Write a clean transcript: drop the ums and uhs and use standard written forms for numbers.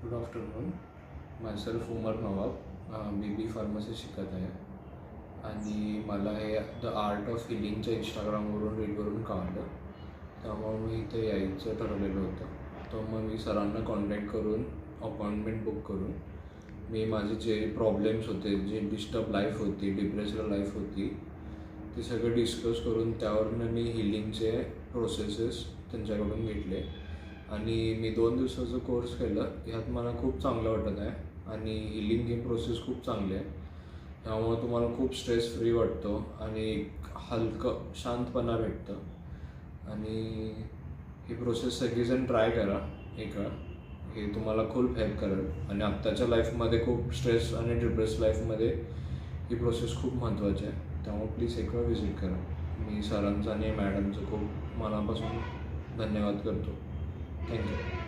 Good afternoon. Myself उमर Nawab, BB pharmacy शिकत आहे आणि मला हे द आर्ट ऑफ हिलिंगचं इंस्टाग्रामवरून रीलवरून कळलं. त्यामुळे मी इथे यायचं ठरवलेलं होतं. तर मग मी सरांना कॉन्टॅक्ट करून अपॉइंटमेंट बुक करून मी माझे जे प्रॉब्लेम्स होते, जे डिस्टर्ब लाईफ होती, डिप्रेस्ड लाईफ होती, ते सगळं डिस्कस करून त्यावरून मी हिलिंगचे प्रोसेसेस त्यांच्याकडून घेतले आणि मी 2 दिवसाचा कोर्स केलं. ह्यात मला खूप चांगलं वाटत आहे आणि हिलिंग ही प्रोसेस खूप चांगली आहे. त्यामुळे तुम्हाला खूप स्ट्रेस फ्री वाटतो आणि एक हलकं शांतपणा भेटतं आणि ही प्रोसेस सगळीजण ट्राय करा एक वेळा. हे तुम्हाला खूप हेल्प करेल आणि आत्ताच्या लाईफमध्ये खूप स्ट्रेस आणि डिप्रेस लाईफमध्ये ही प्रोसेस खूप महत्त्वाची आहे. त्यामुळे प्लीज एक वेळा व्हिजिट करा. मी सरांचं आणि मॅडमचं खूप मनापासून धन्यवाद करतो. थँक्यू.